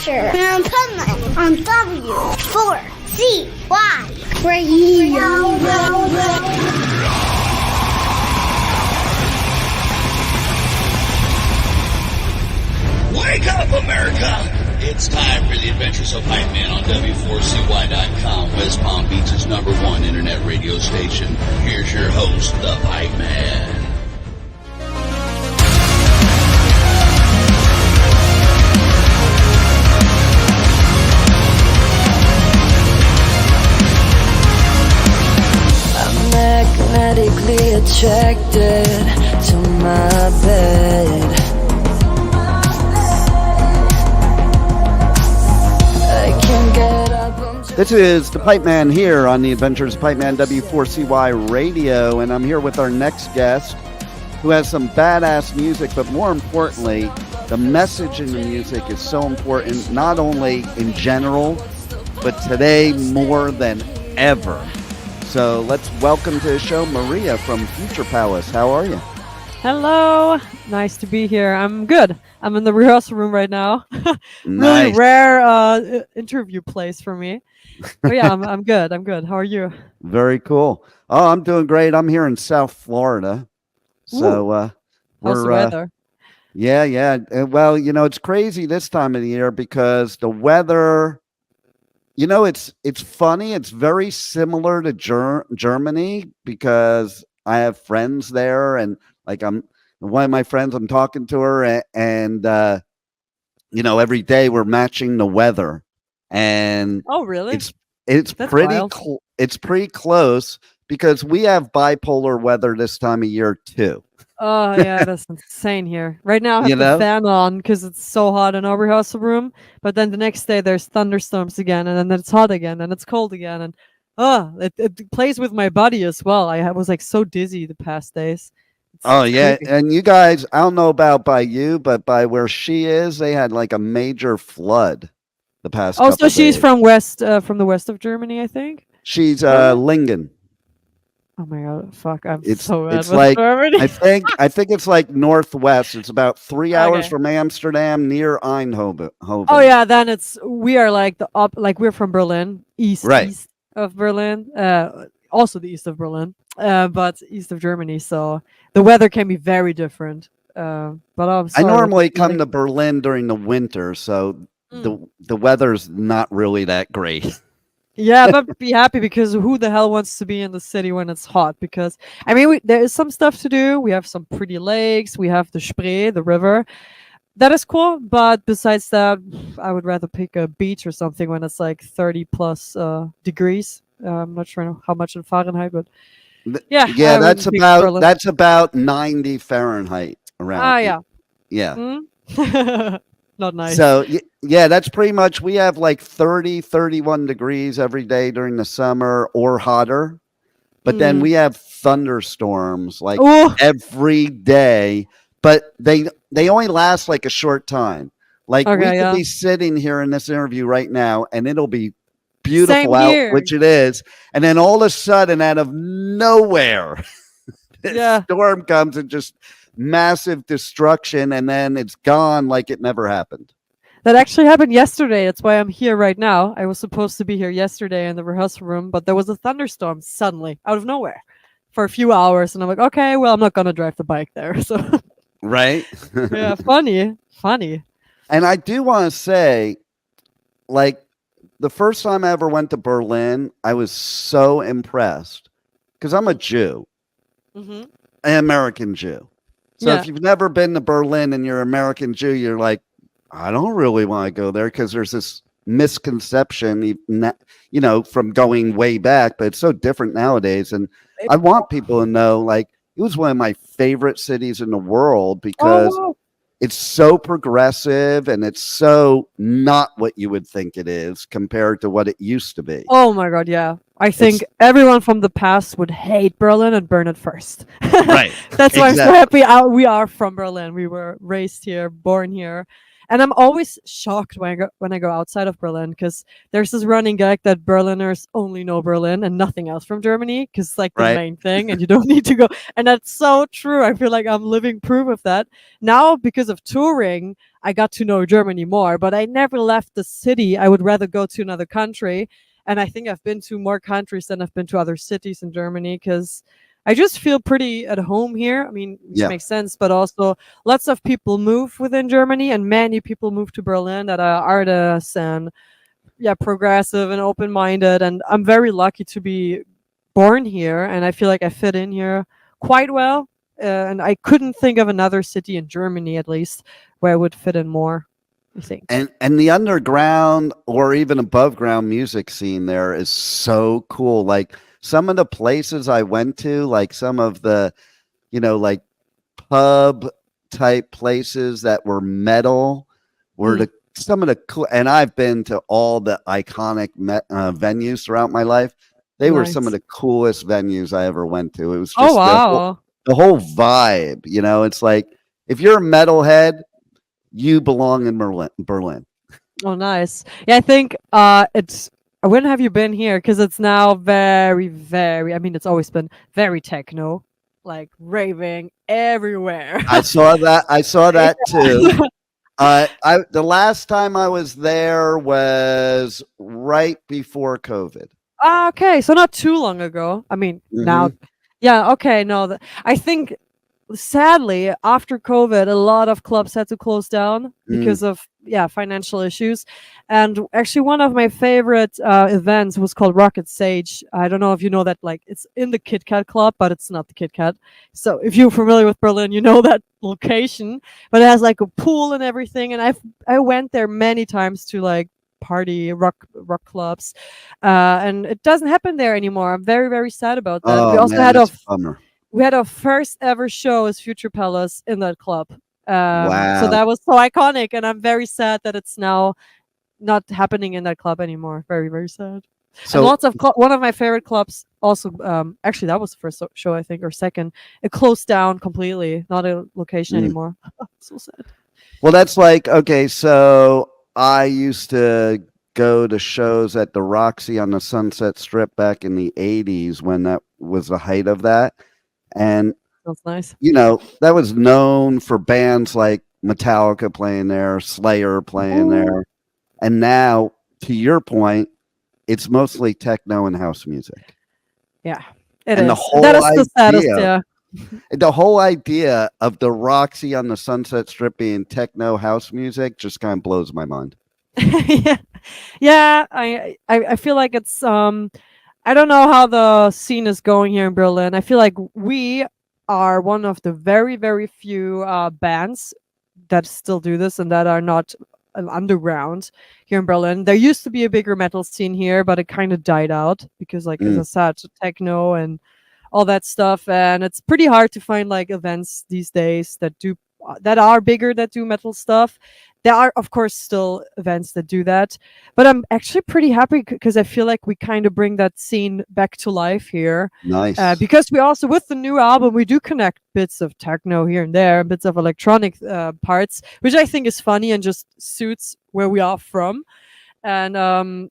adventure in Pipeman on W4CY Radio. Wake up, America! It's time for the adventures of Pipeman on W4CY.com, West Palm Beach's #1 internet radio station. Here's your host, the Pipeman. Magnetically attracted to my bed. I can't get up. This is the Pipeman here on the Adventures of Pipeman W4CY Radio, and I'm here with our next guest who has some badass music, but more importantly, the message in the music is so important, not only in general, but today more than ever. So let's welcome to the show Maria from Future Palace. How are you? Hello. Nice to be here. I'm good. I'm in the rehearsal room right now. Nice. Really rare interview place for me. But yeah, I'm good. I'm good. How are you? Very cool. Oh, I'm doing great. I'm here in South Florida. So how's the weather? Yeah. Well, it's crazy this time of the year because the weather, it's funny. It's very similar to Germany because I have friends there, and one of my friends, I'm talking to her, and every day we're matching the weather, and oh, really? It's That's pretty wild. it's pretty close because we have bipolar weather this time of year too. Oh, yeah, that's insane here. Right now, I have the fan on because it's so hot in our rehearsal room. But then the next day, there's thunderstorms again, and then it's hot again, and it's cold again. And it plays with my body as well. I was so dizzy the past days. It's Yeah. creepy. And you guys, I don't know about by you, but by where she is, they had a major flood the past Oh, couple so she's days. from the west of Germany, I think. She's Lingen. Oh my god, fuck! I'm It's so bad it's with like Germany. I think it's northwest. It's about 3 hours Okay. from Amsterdam, near Eindhoven. Oh yeah, then we are we're from Berlin, east of Berlin, also the east of Berlin, but east of Germany. So the weather can be very different. But I'm I sorry. normally come to Berlin during the winter, so the weather's not really that great. Yeah, but be happy because who the hell wants to be in the city when it's hot? Because there is some stuff to do. We have some pretty lakes. We have the Spree, the river. That is cool. But besides that, I would rather pick a beach or something when it's 30 plus degrees. I'm not sure how much in Fahrenheit, but yeah. I that's would pick Berlin. about 90 Fahrenheit around. Yeah. Yeah. Not nice. So yeah, that's pretty much, we have 30, 31 degrees every day during the summer or hotter. But then we have thunderstorms every day, but they only last a short time. We could be sitting here in this interview right now and it'll be beautiful out, which it is. And then all of a sudden, out of nowhere, this storm comes and just massive destruction, and then it's gone like it never happened. That actually happened yesterday. That's why I'm here right now. I was supposed to be here yesterday in the rehearsal room, but there was a thunderstorm suddenly out of nowhere for a few hours. And I'm like, okay, well, I'm not going to drive the bike there. So Right? yeah, funny. And I do want to say, the first time I ever went to Berlin, I was so impressed because I'm a Jew, an American Jew. So if you've never been to Berlin and you're an American Jew, you're like, I don't really want to go there because there's this misconception, from going way back, but it's so different nowadays. And I want people to know, it was one of my favorite cities in the world because it's so progressive and it's so not what you would think it is compared to what it used to be. Oh my God, yeah. I think everyone from the past would hate Berlin and burn it first. Right. That's why I'm so happy we are from Berlin. We were raised here, born here. And I'm always shocked when I go outside of Berlin, because there's this running gag that Berliners only know Berlin and nothing else from Germany, because it's like the Right. main thing, and you don't need to go. And that's so true. I feel like I'm living proof of that. Now, because of touring, I got to know Germany more, but I never left the city. I would rather go to another country. And I think I've been to more countries than I've been to other cities in Germany, because I just feel pretty at home here. I mean, which Yeah. makes sense, but also lots of people move within Germany, and many people move to Berlin that are artists and progressive and open-minded. And I'm very lucky to be born here, and I feel like I fit in here quite well. And I couldn't think of another city in Germany, at least, where I would fit in more, I think. And the underground or even above ground music scene there is so cool. Like some of the places I went to, like some of the, like pub type places that were metal were some of the cool. And I've been to all the iconic venues throughout my life. They were some of Nice. the coolest venues I ever went to. It was Oh, just wow. the whole vibe. It's like if you're a metalhead, you belong in Berlin. Oh, nice. Yeah, I think it's. When have you been here? Because it's now very, very. I mean, it's always been very techno, like raving everywhere. I saw that. I saw that too. The last time I was there was right before COVID. Okay, so not too long ago. I mean, now, yeah. Okay, no, I think sadly after COVID, a lot of clubs had to close down because of financial issues. And actually, one of my favorite events was called Rocket Sage. I don't know if you know that, like it's in the Kit Kat Club, but it's not the Kit Kat. So if you're familiar with Berlin, you know that location. But it has like a pool and everything. And I went there many times to like party rock clubs, and it doesn't happen there anymore. I'm very, very sad about that. We Oh also man, had that's a bummer. we had our first ever show as Future Palace in that club. So Wow. that was so iconic, and I'm very sad that it's now not happening in that club anymore. Very, very sad. So And lots of one of my favorite clubs also, actually that was the first show, I think, or second. It closed down completely, not a location anymore. So sad. well, that's like okay. So I used to go to shows at the Roxy on the Sunset Strip back in the '80s when that was the height of that. And That's nice. that was known for bands like Metallica playing there, Slayer playing there. And now, to your point, it's mostly techno and house music. Yeah, it And is. the whole That is the saddest, idea, yeah. the whole idea of the Roxy on the Sunset Strip being techno house music just kind of blows my mind. Yeah, yeah. I feel like it's I don't know how the scene is going here in Berlin. I feel like we are one of the very, very few bands that still do this and that are not underground here in Berlin. There used to be a bigger metal scene here, but it kind of died out because, like, as I said, techno and all that stuff. And it's pretty hard to find like events these days that are bigger, that do metal stuff. There are, of course, still events that do that, but I'm actually pretty happy because I feel like we kind of bring that scene back to life here. Nice. Because we also, with the new album, we do connect bits of techno here and there, bits of electronic parts, which I think is funny and just suits where we are from. And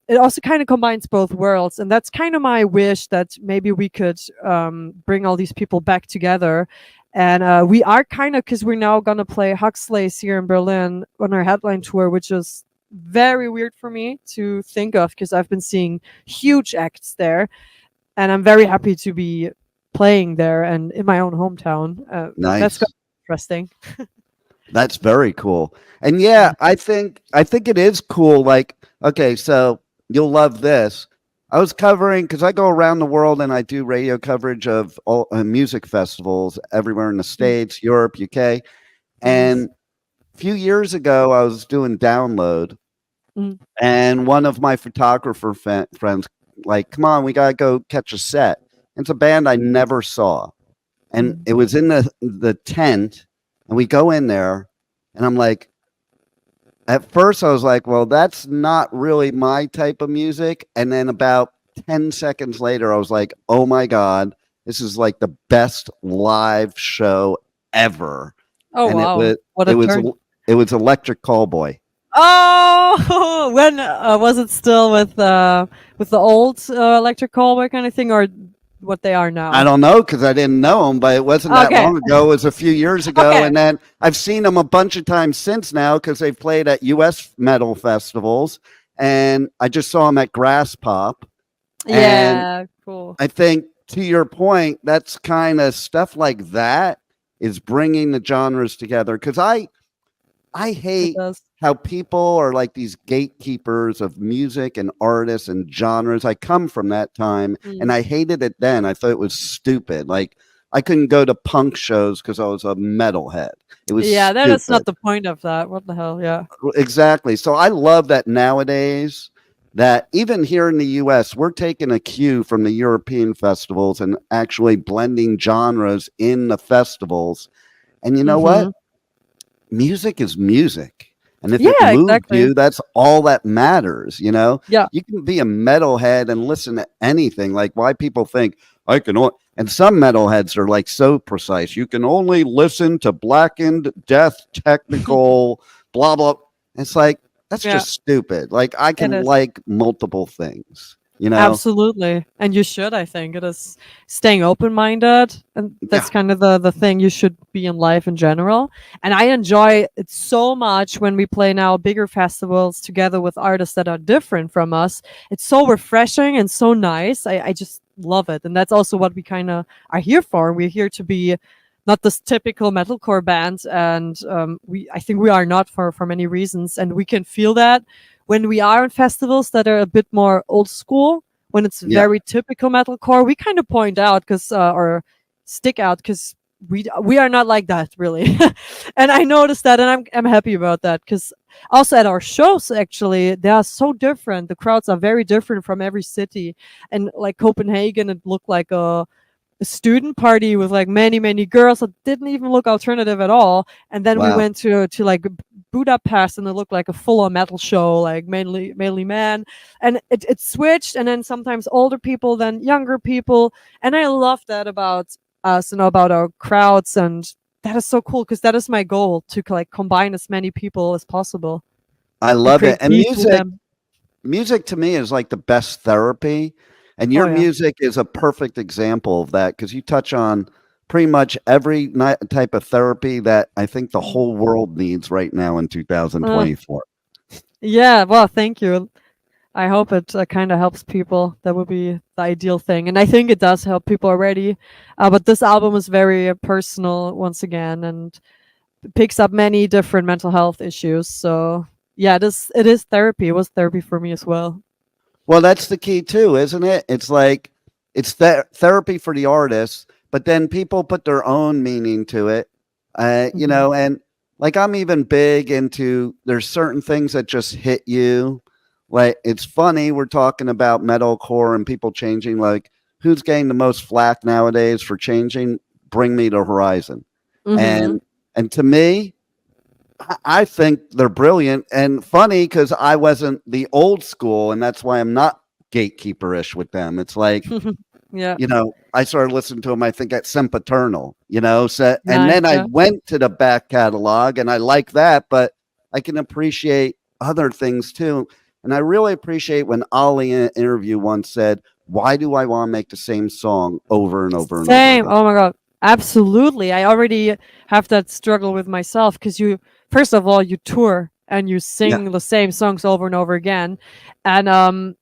it also kind of combines both worlds. And that's kind of my wish, that maybe we could bring all these people back together. And we are kind of, because we're now going to play Huxley's here in Berlin on our headline tour, which is very weird for me to think of because I've been seeing huge acts there. And I'm very happy to be playing there and in my own hometown. Nice. That's interesting. That's very cool. And yeah, I think it is cool. Like, okay, so you'll love this. I was covering, because I go around the world and I do radio coverage of all music festivals everywhere in the States, Europe, UK. And a few years ago, I was doing Download, and one of my photographer friends, like, come on, we got to go catch a set. It's a band I never saw. And it was in the tent, and we go in there, and I'm like, at first I was like, well, that's not really my type of music. And then about 10 seconds later, I was like, oh my God, this is like the best live show ever. Oh, and wow. it What a turn. It was Electric Callboy. Oh, when was it still with the old electric callboy kind of thing, or what they are now? I don't know because I didn't know them, but it wasn't that Okay. long ago. It was a few years ago, Okay. and then I've seen them a bunch of times since now because they've played at U.S. metal festivals, and I just saw them at Grass Pop. And Yeah, cool. I think to your point, that's kind of stuff like that is bringing the genres together because I It hate does. how people are like these gatekeepers of music and artists and genres. I come from that time and I hated it then. I thought it was stupid. Like I couldn't go to punk shows because I was a metalhead. It was Yeah, that is not stupid. the point of that. What the hell? Yeah. Exactly. So I love that nowadays that even here in the US, we're taking a cue from the European festivals and actually blending genres in the festivals. And you know what? Music is music. And if it Yeah, moves exactly. you, that's all that matters, you know? Yeah. You can be a metalhead and listen to anything. Like why people think I can only, and some metalheads are like so precise. You can only listen to blackened, death, technical, blah, blah. It's like, that's Yeah. just stupid. Like I It can is. like multiple things, you know? Absolutely. And you should, I think. It is staying open minded. And that's kind of the thing you should be in life in general. And I enjoy it so much when we play now bigger festivals together with artists that are different from us. It's so refreshing and so nice. I just love it. And that's also what we kind of are here for. We're here to be not this typical metalcore band. And I think we are not for many reasons. And we can feel that when we are in festivals that are a bit more old school, when it's Yeah. very typical metalcore, we kind of point out or stick out because we are not like that really. And I noticed that, and I'm happy about that because also at our shows actually they are so different. The crowds are very different from every city, and like Copenhagen, it looked like a student party with like many girls that didn't even look alternative at all. And then we Wow. went to like Budapest, and it looked like a full-on metal show, like mainly men. And it switched, and then sometimes older people, then younger people. And I love that about us, about our crowds. And that is so cool because that is my goal, to like combine as many people as possible I and love it. create And peace with them. music to me is like the best therapy. And Oh your yeah. music is a perfect example of that because you touch on pretty much every type of therapy that I think the whole world needs right now in Uh, 2024. yeah, well, thank you. I hope it kind of helps people. That would be the ideal thing. And I think it does help people already. But this album is very personal once again, and picks up many different mental health issues. So yeah, it is therapy. It was therapy for me as well. Well, that's the key too, isn't it? It's like it's therapy for the artists, but then people put their own meaning to it. You know, and like I'm even big into there's certain things that just hit you. Like it's funny we're talking about metalcore and people changing. Like who's getting the most flack nowadays for changing? Bring Me the Horizon, Mm-hmm. and to me, I think they're brilliant and funny because I wasn't the old school, and that's why I'm not gatekeeperish with them. It's like, Yeah. you know, I started listening to them, I think at Sempiternal, you know, so, and Nice. then I Yeah. went to the back catalog and I like that, but I can appreciate other things too. And I really appreciate when Ali in an interview once said, why do I want to make the same song over and over and over Same. again? Oh my god. Absolutely. I already have that struggle with myself because first of all, you tour and you Yeah. sing the same songs over and over again. And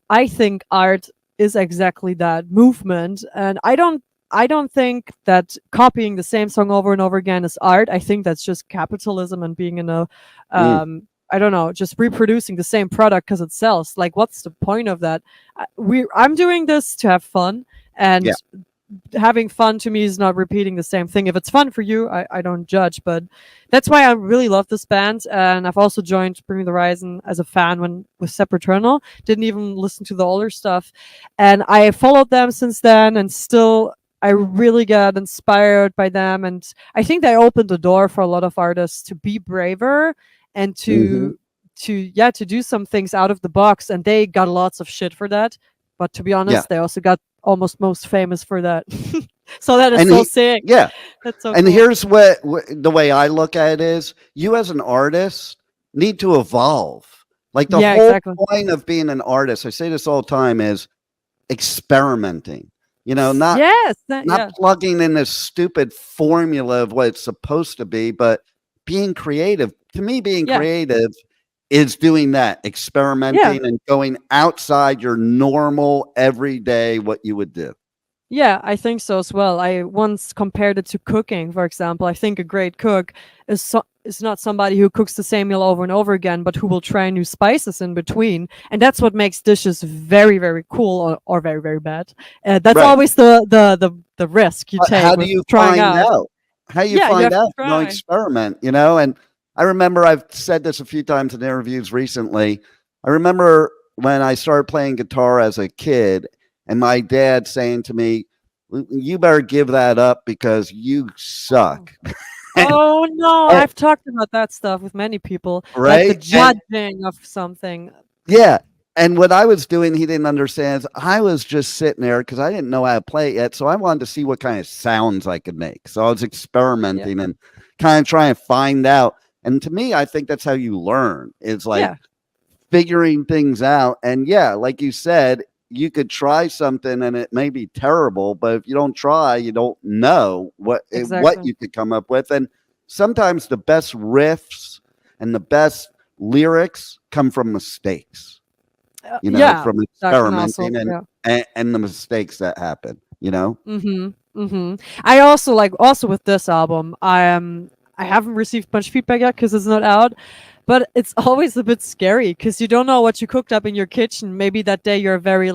I think art is exactly that movement. And I don't think that copying the same song over and over again is art. I think that's just capitalism and being in a Mm, I don't know, just reproducing the same product because it sells. Like, what's the point of that? I'm doing this to have fun, and yeah. having fun to me is not repeating the same thing. If it's fun for you, I don't judge. But that's why I really love this band. And I've also joined Bring Me the Horizon as a fan when with Sempiternal. Didn't even listen to the older stuff. And I followed them since then, and still I really got inspired by them. And I think they opened the door for a lot of artists to be braver and Hmm. to do some things out of the box. And they got lots of shit for that. But to be Yeah. honest, they also got almost most famous for that. So that is And so sick. yeah. That's so And cool. here's what the way I look at it is you as an artist need to evolve. Like the Yeah, whole exactly. point of being an artist, I say this all the time, is experimenting. Not Yes. not Yeah. plugging in this stupid formula of what it's supposed to be, but being creative. To me, being Yeah. creative is doing that, Yeah. experimenting and going outside your normal everyday what you would do. Yeah, I think so as well. I once compared it to cooking, for example. I think a great cook is not somebody who cooks the same meal over and over again, but who will try new spices in between. And that's what makes dishes very, very cool or very, very bad. That's Right. always the risk you But how take do with you trying find out. out? How you Yeah, you find have to out? You don't try. experiment, And I remember I've said this a few times in interviews recently. I remember when I started playing guitar as a kid and my dad saying to me, you better give that up because you Oh. suck. Oh no, And- I've talked about that stuff with many people, like the right? And judging of something. yeah. And what I was doing, he didn't understand. Is I was just sitting there because I didn't know how to play it yet. So I wanted to see what kind of sounds I could make. So I was Yeah. experimenting and kind of trying to find out. And to me, I think that's how you learn. It's like Yeah, figuring things out. And yeah, like you said, you could try something and it may be terrible, but if you don't try, you don't know what exactly. you could come up with. And sometimes the best riffs and the best lyrics come from mistakes, Yeah, from that can also, experimenting yeah. and the mistakes that happen. I also also with this album, I haven't received much feedback yet because it's not out, but it's always a bit scary because you don't know what you cooked up in your kitchen. Maybe that day you're very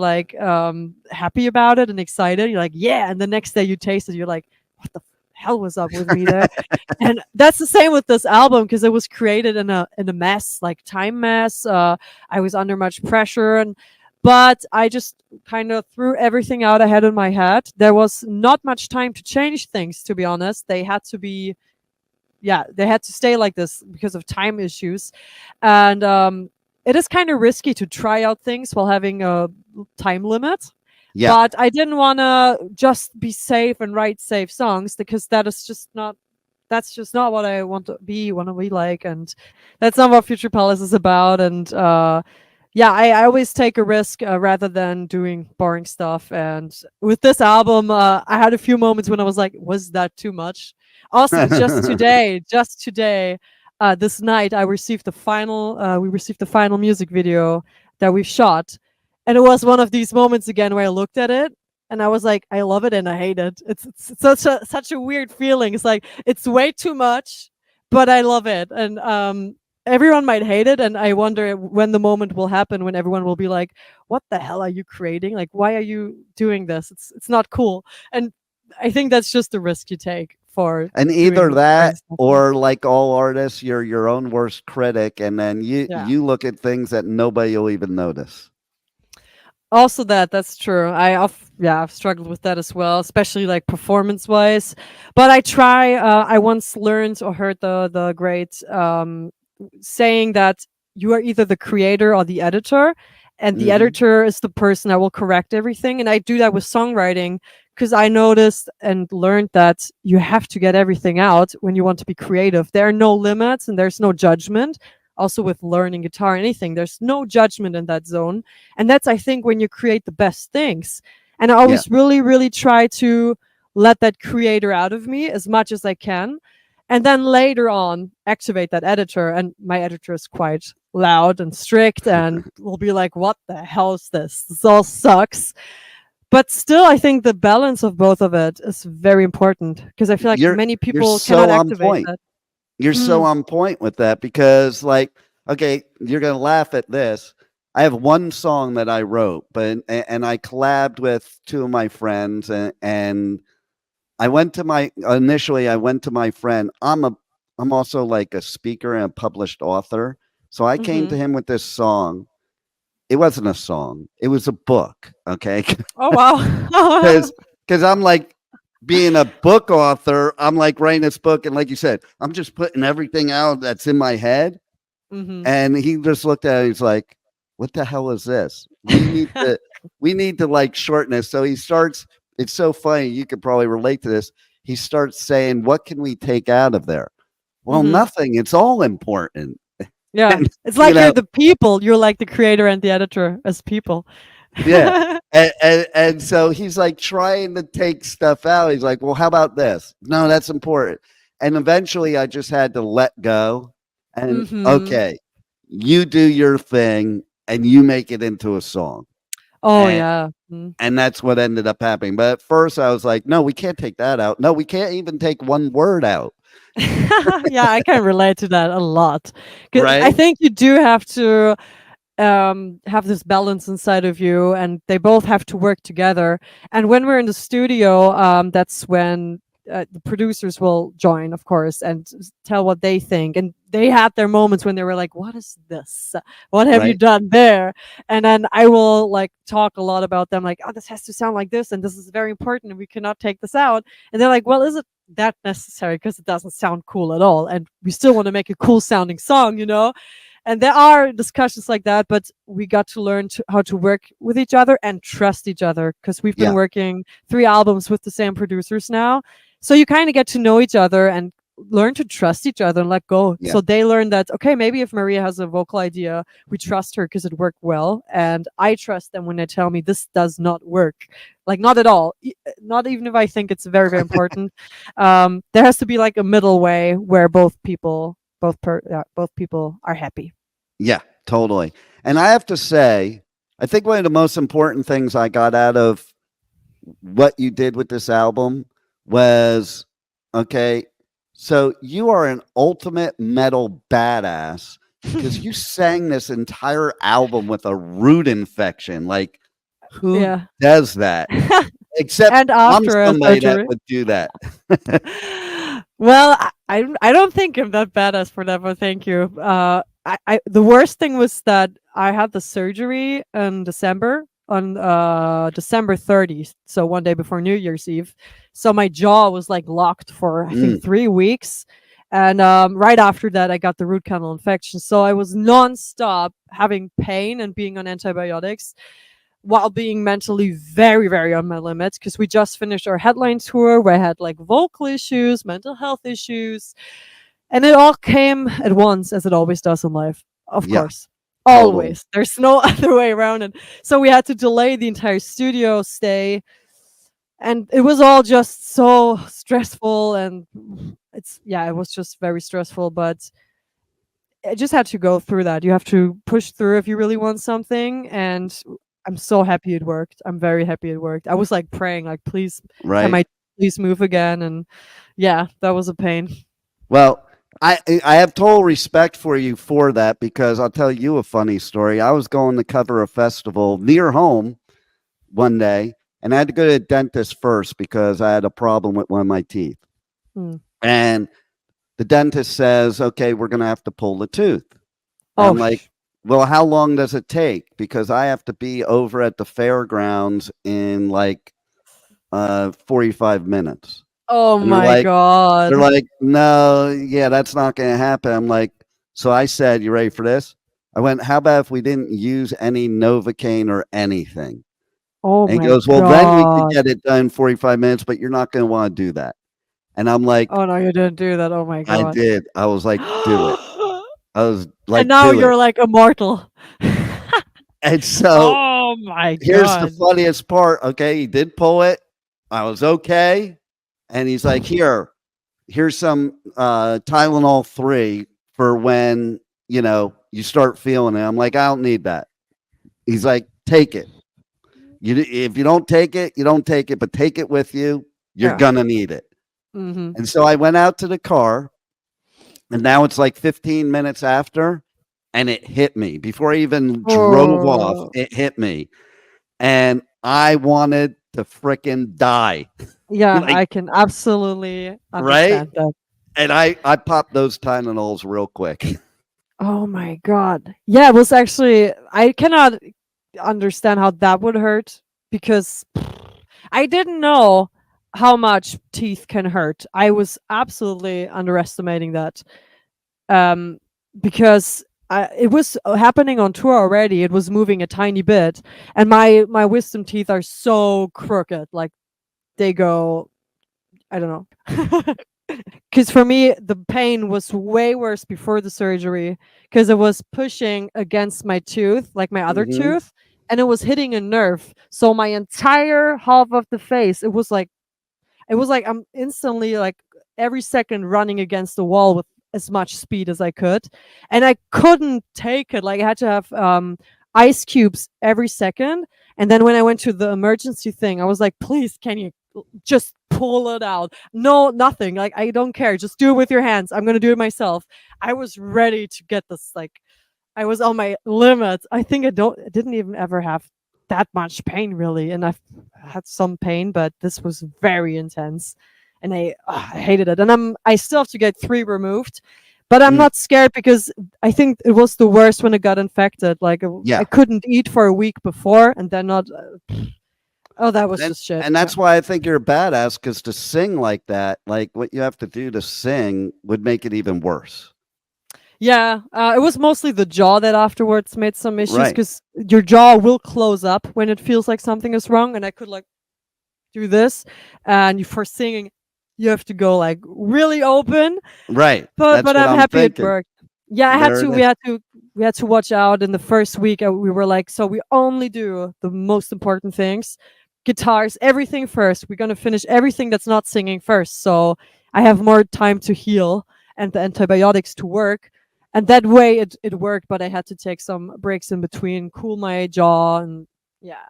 happy about it and excited. You're like, yeah, and the next day you taste it, you're like, what the hell was up with me there? And that's the same with this album because it was created in a mess, like time mess. I was under much pressure but I just kind of threw everything out I had in my head. There was not much time to change things, to be honest. They had to stay like this because of time issues. And it is kind of risky to try out things while having a time limit. Yeah. But I didn't want to just be safe and write safe songs because that's just not what I want to be like. And that's not what Future Palace is about. And yeah, I always take a risk rather than doing boring stuff. And with this album, I had a few moments when I was like, was that too much? Also, just today, this night, we received the final music video that we've shot. And it was one of these moments again where I looked at it and I was like, I love it and I hate it. It's such a weird feeling. It's like, it's way too much, but I love it. And everyone might hate it, and I wonder when the moment will happen when everyone will be like, what the hell are you creating? Like, why are you doing this? It's not cool. And I think that's just the risk you take for And doing either boring that stuff. or like all artists, you're your own worst critic, and then Yeah. you look at things that nobody will even notice. Also that's true. I've struggled with that as well, especially like performance wise. But I once learned or heard the great saying that you are either the creator or the editor, and the Mhm. editor is the person that will correct everything. And I do that with songwriting because I noticed and learned that you have to get everything out when you want to be creative. There are no limits and there's no judgment. Also with learning guitar, anything, there's no judgment in that zone. And that's, I think, when you create the best things. And I always really, really try to let that creator out of me as much as I can. And then later on, activate that editor. And my editor is quite loud and strict and will be like, what the hell is this? This all sucks. But still, I think the balance of both of it is very important because I feel like You're many you're people so cannot on activate point. that. You're so on point with that because, like, okay, you're gonna laugh at this. I have one song that I wrote, and I collabed with two of my friends, and I went to my friend. I'm also like a speaker and a published author, so I came to him with this song. It wasn't a song; it was a book. Okay, Oh, wow. because I'm like being a book author, I'm like writing this book, and like you said, I'm just putting everything out that's in my head. Hmm. And he just looked at it. He's like, "What the hell is this? We need to like shorten this." So he starts it's so funny. You could probably relate to this. He starts saying, "What can we take out of there?" Well, Mhm. nothing. It's all important. Yeah. And, It's you like know, you're the people. You're like the creator and the editor as people. yeah. And so he's like trying to take stuff out. He's like, well, how about this? No, that's important. And eventually I just had to let go and Mhm. okay, you do your thing and you make it into a song. Oh And yeah. Mm. and that's what ended up happening. But at first I was like, no, we can't take that out. No, we can't even take one word out. Yeah, I can relate to that a lot. 'Cause I Right? think you do have to have this balance inside of you, and they both have to work together. And when we're in the studio, that's when the producers will join, of course, and tell what they think. And they had their moments when they were like, what is this, what have you Right? done there? And then I will like talk a lot about them, like, oh, this has to sound like this, and this is very important, and we cannot take this out. And they're like, well, is it that necessary? Because it doesn't sound cool at all, and we still want to make a cool sounding song, you know. And there are discussions like that, but we got to learn how to work with each other and trust each other, because we've been Yeah. working 3 albums with the same producers now. So you kind of get to know each other and learn to trust each other and let go. Yeah. So they learn that, okay, maybe if Maria has a vocal idea, we trust her because it worked well. And I trust them when they tell me this does not work. Like, not at all. Not even if I think it's very, very important. There has to be like a middle way where both people are happy. Yeah, totally. And I have to say, I think one of the most important things I got out of what you did with this album was okay, so you are an ultimate metal badass because you sang this entire album with a root infection. Like, who Yeah. does that? Except And I'm after a somebody that surgery. would do that. Well, I don't think I'm that badass for that, but thank you. The worst thing was that I had the surgery in December, on December 30th, so one day before New Year's Eve. So my jaw was like locked for I think Mm, 3 weeks. And right after that, I got the root canal infection. So I was nonstop having pain and being on antibiotics, while being mentally very, very on my limits, because we just finished our headline tour where I had like vocal issues, mental health issues, and it all came at once, as it always does in life, of yeah, course. totally. Always. There's no other way around it. So we had to delay the entire studio stay. And it was all just so stressful. And it was just very stressful. But I just had to go through that. You have to push through if you really want something. And I'm so happy it worked. I'm very happy it worked. I was like praying, like, please, can Right. my please move again? And yeah, that was a pain. Well, I have total respect for you for that because I'll tell you a funny story. I was going to cover a festival near home one day, and I had to go to the dentist first because I had a problem with one of my teeth. Mm. And the dentist says, "Okay, we're going to have to pull the tooth." And Oh, I'm like, "Well, how long does it take? Because I have to be over at the fairgrounds in like 45 minutes." oh And they're my like, God. "No, yeah, that's not going to happen." I'm like, so I said, "You ready for this?" I went, "How about if we didn't use any Novocaine or anything?" Oh And he my goes, "Well, then we could God. get it done in 45 minutes, but you're not going to want to do that." And I'm like, Oh no, you didn't do that. Oh my I God. did. I was like, "Do it." I was And like, now "Do it." you're like immortal. And so Oh my here's the God. funniest part. Okay. He did pull it. I was okay. And he's like, here's some Tylenol 3 for when, you start feeling it. I'm like, I don't need that. He's like, take it. If you don't take it, you don't take it, but take it with you. You're Yeah. going to need it. Mm-hmm. And so I went out to the car, and now it's like 15 minutes after, and it hit me. Before I even drove off, Oh. it hit me. And I wanted to fricking die. Yeah, Like, I can absolutely right? understand that. And I popped those Tylenols real quick. Oh my God. Yeah, it was actually, I cannot understand how that would hurt, because I didn't know how much teeth can hurt. I was absolutely underestimating that. Um, because it was happening on tour already. It was moving a tiny bit, and my wisdom teeth are so crooked, like they go, I don't know. Because for me, the pain was way worse before the surgery because it was pushing against my tooth, like my other Hmm. tooth, and it was hitting a nerve. So my entire half of the face, it was like I'm instantly like every second running against the wall with as much speed as I could, and I couldn't take it. Like I had to have ice cubes every second. And then when I went to the emergency thing, I was like, "Please, can you just pull it out? No, nothing. Like I don't care. Just do it with your hands. I'm gonna do it myself." I was ready to get this. Like I was on my limits. I think I didn't even ever have that much pain really, and I've had some pain, but this was very intense, and I hated it. And I still have to get 3 removed, but I'm Mm. not scared because I think it was the worst when it got infected. Like Yeah. I couldn't eat for a week before, and then not. Oh, that was And, just shit. and that's why I think you're a badass, because to sing like that, like what you have to do to sing would make it even worse. Yeah, it was mostly the jaw that afterwards made some issues Right. because your jaw will close up when it feels like something is wrong, and I could like do this, and for singing, you have to go like really open. Right. But That's what I'm I'm happy it thinking. worked. Yeah, I had There to. it We is. had to. We had to watch out in the first week. We were like, so we only do the most important things, guitars, everything first. We're gonna finish everything that's not singing first. So I have more time to heal and the antibiotics to work. And that way it worked, but I had to take some breaks in between, cool my jaw, and yeah,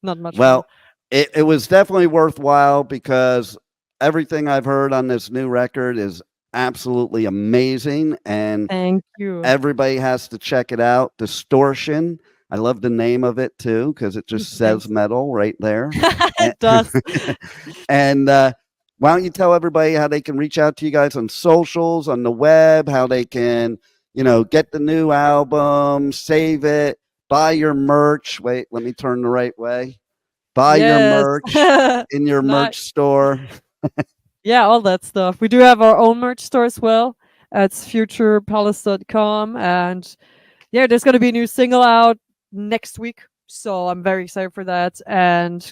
not much fun. Well, it was definitely worthwhile, because everything I've heard on this new record is absolutely amazing, and Thank you. everybody has to check it out. Distortion. I love the name of it too, because it just says Thanks. metal right there. It does. And why don't you tell everybody how they can reach out to you guys on socials, on the web, how they can, get the new album, save it, buy your merch. Wait, let me turn the right way. Buy your Yes. merch in your Not merch store. Yeah, all that stuff. We do have our own merch store as well. It's futurepalace.com. And yeah, there's going to be a new single out next week. So I'm very excited for that. And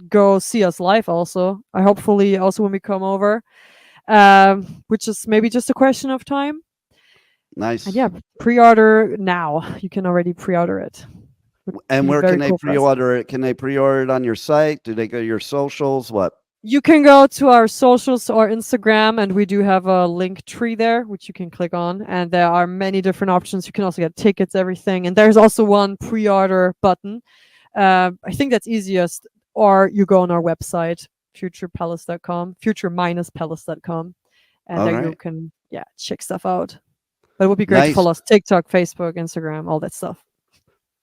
go see us live also. I hopefully also when we come over, which is maybe just a question of time. Nice. And yeah, pre-order now. You can already pre-order it. Would And be where very can they cool for us. pre-order it? Can they pre-order it on your site? Do they go to your socials? What? You can go to our socials or Instagram, and we do have a link tree there, which you can click on. And there are many different options. You can also get tickets, everything. And there's also one pre-order button. I think that's easiest. Or you go on our website, futurepalace.com, future-palace.com. And All there you right. can, check stuff out. But it would be great to Nice. follow us TikTok, Facebook, Instagram, all that stuff.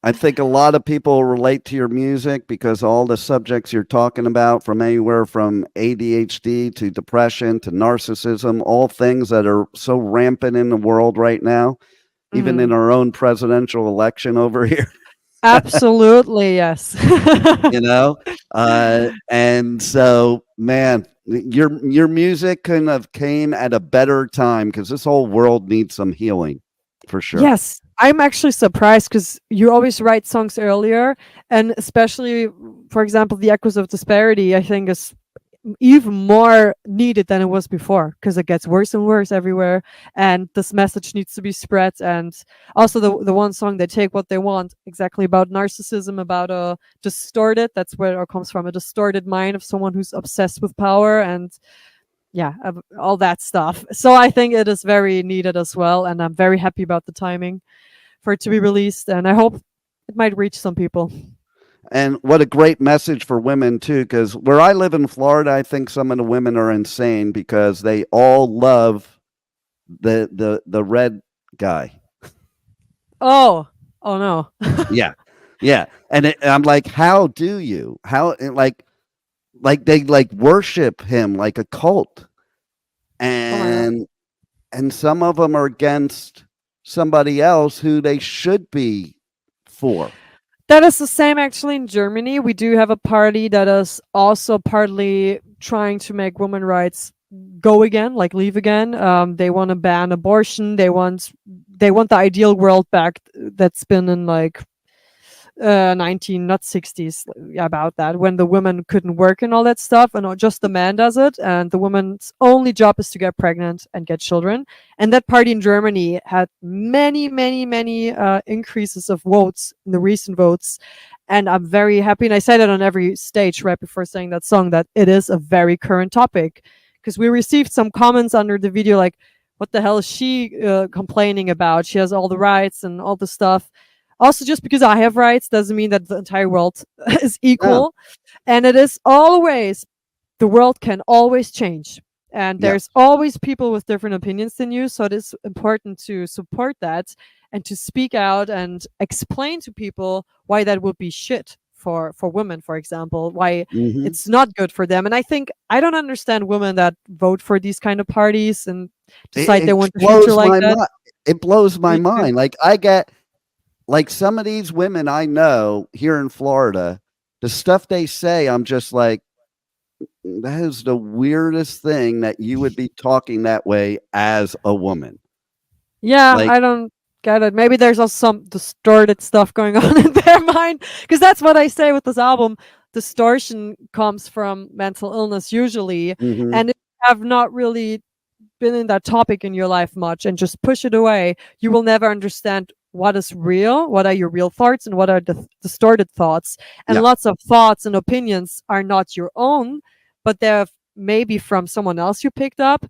I think a lot of people relate to your music because all the subjects you're talking about, from anywhere from ADHD to depression to narcissism, all things that are so rampant in the world right now, even in our own presidential election over here, Absolutely, yes. you know? And so, man, your music couldn't have came at a better time, because this whole world needs some healing, for sure. Yes, I'm actually surprised because you always write songs earlier, and especially, for example, the Echoes of Disparity, I think is even more needed than it was before because it gets worse and worse everywhere, and this message needs to be spread. And also the one song, They Take What They Want, exactly about narcissism, about a distorted, that's where it comes from, a distorted mind of someone who's obsessed with power, and all that stuff. So I think it is very needed as well, and I'm very happy about the timing for it to be released, and I hope it might reach some people. And what a great message for women too, because where I live in Florida, I think some of the women are insane because they all love the red guy. Oh no. Yeah, yeah. And I'm like, how do you? How like they like worship him like a cult, and some of them are against somebody else who they should be for. That is the same actually in Germany. We do have a party that is also partly trying to make women's rights go again, like leave again. They want to ban abortion. They want the ideal world back that's been in like not 60s, about that, when the women couldn't work and all that stuff, and just the man does it, and the woman's only job is to get pregnant and get children. And that party in Germany had many increases of votes in the recent votes. And I'm very happy, and I say that on every stage right before saying that song, that it is a very current topic, because we received some comments under the video like, what the hell is she complaining about? She has all the rights and all the stuff. Also, just because I have rights doesn't mean that the entire world is equal. And it is always, the world can always change. And there's always people with different opinions than you. So it is important to support that and to speak out and explain to people why that would be shit for women, for example, why it's not good for them. And I think I don't understand women that vote for these kind of parties and decide they want the future like that. It blows my mind. Like, I get, like, some of these women I know here in Florida, the stuff they say, I'm just like, that is the weirdest thing that you would be talking that way as a woman. Yeah, like, I don't get it. Maybe there's also some distorted stuff going on in their mind, because that's what I say with this album. Distortion comes from mental illness usually, and if you have not really been in that topic in your life much and just push it away, you will never understand what is real, what are your real thoughts, and what are the distorted thoughts. And lots of thoughts and opinions are not your own, but they're maybe from someone else you picked up,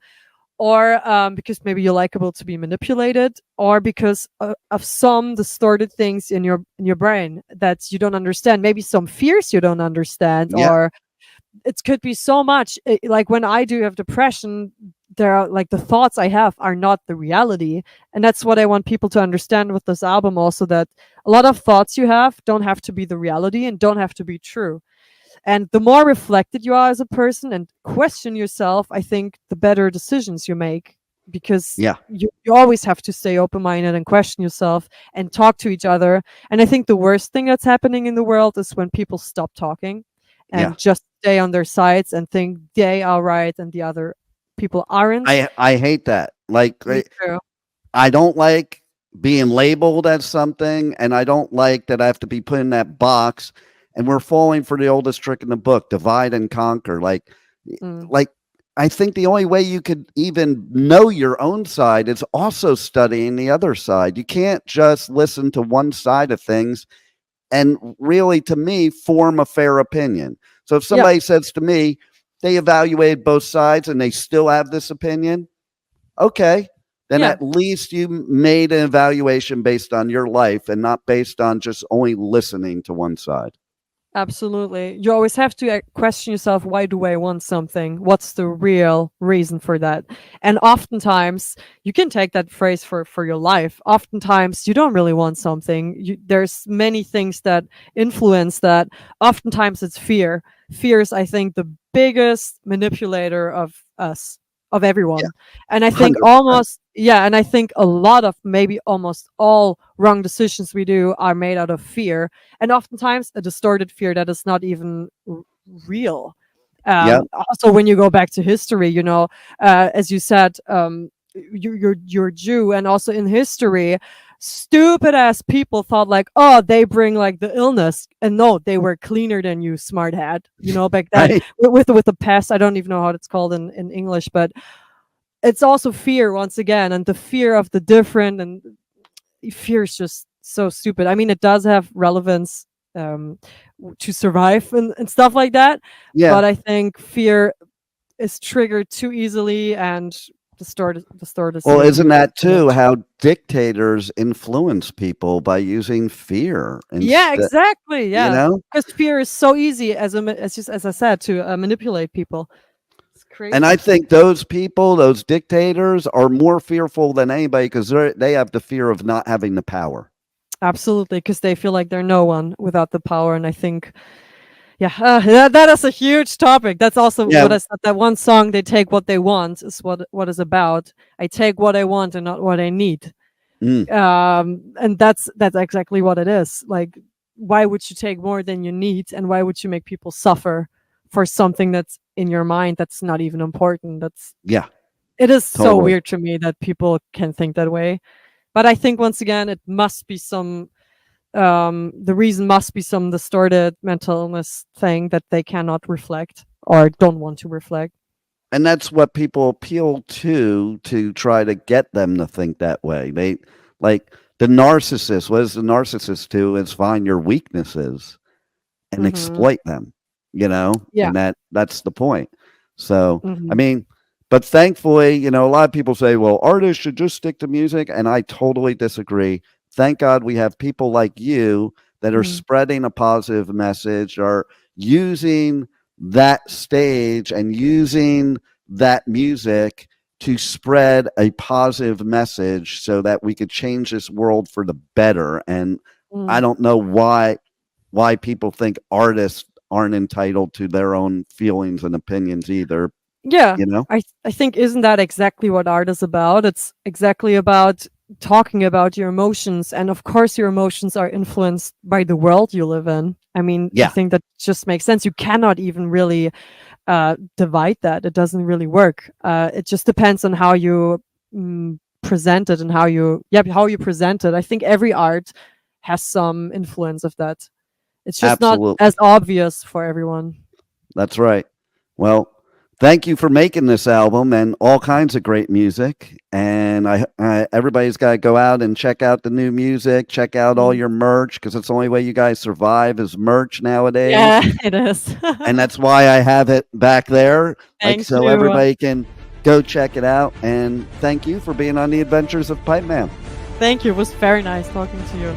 or because maybe you're likable to be manipulated, or because of some distorted things in your brain that you don't understand, maybe some fears you don't understand, or it could be so much. Like when I do have depression, there are like the thoughts I have are not the reality. And that's what I want people to understand with this album also, that a lot of thoughts you have don't have to be the reality and don't have to be true. And the more reflected you are as a person and question yourself, I think the better decisions you make, because you always have to stay open-minded and question yourself and talk to each other. And I think the worst thing that's happening in the world is when people stop talking and just stay on their sides and think they are right and the other people aren't. I hate that. Like, I don't like being labeled as something, and I don't like that I have to be put in that box. And we're falling for the oldest trick in the book, divide and conquer. Like I think the only way you could even know your own side is also studying the other side. You can't just listen to one side of things and really, to me, form a fair opinion. So if somebody says to me, they evaluated both sides and they still have this opinion, okay, then at least you made an evaluation based on your life and not based on just only listening to one side. Absolutely. You always have to question yourself, why do I want something? What's the real reason for that? And oftentimes, you can take that phrase for your life. Oftentimes, you don't really want something. There's many things that influence that. Oftentimes, it's fear. Fear is, I think, the biggest manipulator of us, of everyone. And I think 100%. and I think a lot of, maybe almost all wrong decisions we do are made out of fear, and oftentimes a distorted fear that is not even real. Also, when you go back to history, as you said, you're Jew, and also in history, stupid ass people thought like, oh, they bring like the illness, and no, they were cleaner than you, smart head. Back then with the pest. I don't even know how it's called in English, but it's also fear once again, and the fear of the different, and fear is just so stupid. I mean, it does have relevance to survive and stuff like that. But I think fear is triggered too easily and distorted. Well, isn't that too how dictators influence people by using fear? Exactly. Because fear is so easy, as I said, to manipulate people. Crazy. And I think those people, those dictators, are more fearful than anybody because they have the fear of not having the power. Absolutely, because they feel like they're no one without the power. And I think, that is a huge topic. That's also what I said. That one song, "They Take What They Want," is what is about. I take what I want and not what I need. And that's exactly what it is. Like, why would you take more than you need, and why would you make people suffer for something that's in your mind that's not even important? It is so weird to me that people can think that way. But I think, once again, it must be some the reason must be some distorted mental illness thing that they cannot reflect or don't want to reflect. And that's what people appeal to try to get them to think that way. They like the narcissist. What does the narcissist do? Is find your weaknesses and exploit them. Yeah. And that's the point. So Mhm. I mean, but thankfully, a lot of people say, well, artists should just stick to music, and I totally disagree. Thank God we have people like you that are spreading a positive message, are using that stage and using that music to spread a positive message so that we could change this world for the better. And I don't know why people think artists aren't entitled to their own feelings and opinions either. Yeah, I think isn't that exactly what art is about? It's exactly about talking about your emotions, and of course your emotions are influenced by the world you live in. I mean, I think that just makes sense. You cannot even really divide that. It doesn't really work. It just depends on how you present it and how you present it. I think every art has some influence of that. It's just not as obvious for everyone. That's right. Well, thank you for making this album and all kinds of great music. And everybody's got to go out and check out the new music, check out all your merch, because it's the only way you guys survive is merch nowadays. Yeah, it is. And that's why I have it back there, so everybody can go check it out. And thank you for being on the Adventures of Pipeman. Thank you. It was very nice talking to you.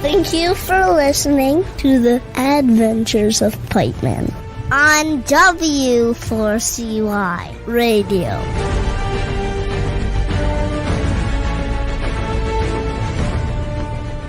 Thank you for listening to the Adventures of Pipeman on W4CY Radio.